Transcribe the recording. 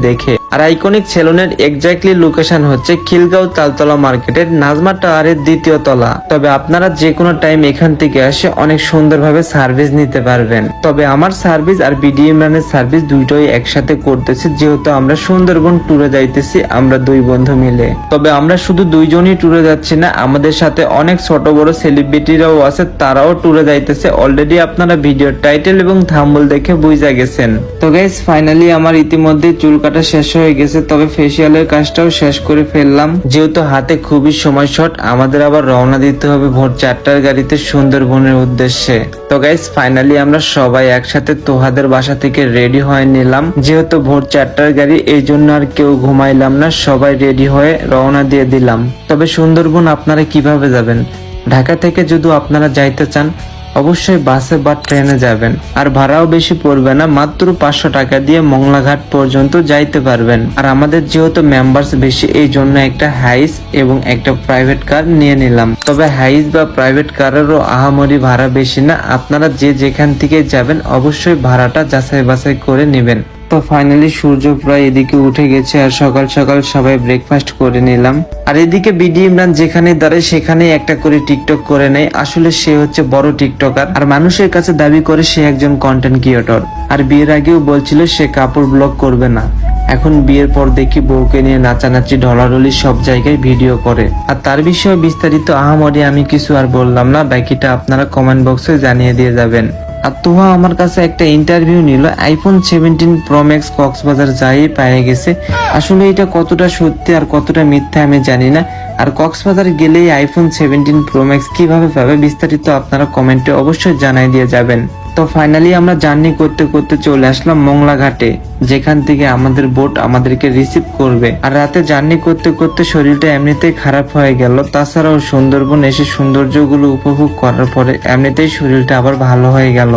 দেখে। আর আইকনিক সেলুনের exactly location হচ্ছে খিলগাঁও তালতলা মার্কেটের নাজমা টাওয়ারের 2য় তলা। তবে আপনারা যে কোনো টাইম এখান থেকে এসে অনেক সুন্দরভাবে সার্ভিস নিতে পারবেন। তবে আমার সার্ভিস আর বিডি ইমরানের সার্ভিস দুইটাই একসাথে করতেছি, যেহেতু আমরা সুন্দরবন ট্যুরে যাইতেছি আমরা 2 বন্ধু মিলে। তবে আমরা শুধু 2 জনই ট্যুরে যাচ্ছি না, আমাদের সাথে অনেক ছোট বড় সেলিব্রিটিরাও আছে, তারাও ট্যুরে যাইতেছে। অলরেডি আপনারা ভিডিওর টাইটেল এবং থাম্বনেল দেখে বুঝা গেছেন। তো গাইস ফাইনালি আমার ইতিমধ্যে চুল কাটা শেষ হয়ে গেছে, তবে ফেসিয়ালের কাজটাও শেষ করে ফেললাম। যেহেতু হাতে খুবই সময় শর্ট, আমাদের আবার রওনা দিতে হবে ভোর 4টার গাড়িতে সুন্দরবনের উদ্দেশ্যে। তো গাইস ফাইনালি আমরা সবাই একসাথে তোহাদের বাসা থেকে রেডি হয়ে নিলাম। যেহেতু ভোর 4টার গাড়ি, এই জন্য আর কেউ ঘুমাইলাম না, সবাই রেডি হয়ে রওনা দিয়ে দিলাম। তবে সুন্দরবন আপনারা কিভাবে যাবেন? ঢাকা থেকে যদি আপনারা যাইতে চান অবশ্যই বাসে বা ট্রেনে যাবেন, আর ভাড়াও বেশি পড়বে না, মাত্র 500 টাকা দিয়ে মংলাঘাট পর্যন্ত যাইতে পারবেন। আর আমাদের যেহেতু মেম্বার্স বেশি, এই জন্য একটা হাইস এবং একটা প্রাইভেট কার নিয়ে নিলাম। তবে হাইস বা প্রাইভেট কারেরও আহামরি ভাড়া বেশি না, আপনারা যে যেখান থেকে যাবেন অবশ্যই ভাড়াটা যাচাই বাছাই করে নেবেন। তো ফাইনালি সূর্য প্রায় এদিকে উঠে গেছে, আর সকাল সকাল সবাই ব্রেকফাস্ট করে নিলাম। আর এদিকে বিডি ইমরান যেখানে দাঁড়ায় সেখানে একটা করে টিকটক করে নেয়। আসলে সে হচ্ছে বড় টিকটকার, আর মানুষের কাছে দাবি করে সে একজন কন্টেন্ট ক্রিয়েটর। আর বিয়ের আগেও বলছিল সে কাপড় ব্লগ করবে না, এখন বিয়ের পর দেখি বউকে নিয়ে নাচানাচি ঢলাঢলি সব জায়গায় ভিডিও করে। আর তার বিষয়ে বিস্তারিত আহামরি আমি কিছু আর বললাম না, বাকিটা আপনারা কমেন্ট বক্সে জানিয়ে দিয়ে যাবেন। আর তোহা আমার কাছে একটা ইন্টারভিউ নিল, আইফোন 17 প্রো ম্যাক্স কক্সবাজার যাই পেয়ে গেছে। আসলে এটা কতটা সত্যি আর কতটা মিথ্যা আমি জানি না। আর কক্সবাজার গেলেই আইফোন 17 প্রো ম্যাক্স কিভাবে পাবে বিস্তারিত আপনারা কমেন্টে অবশ্যই জানাই দিয়ে যাবেন। তো ফাইনালি আমরা জার্নি করতে করতে চলে আসলাম মংলা ঘাটে, যেখান থেকে আমাদের বোট আমাদেরকে রিসিভ করবে। আর রাতে জার্নি করতে করতে শরীরটা এমনিতেই খারাপ হয়ে গেল, তাছাড়াও সুন্দরবন এসে সৌন্দর্যগুলো উপভোগ করার পরে এমনিতেই শরীরটা আবার ভালো হয়ে গেল।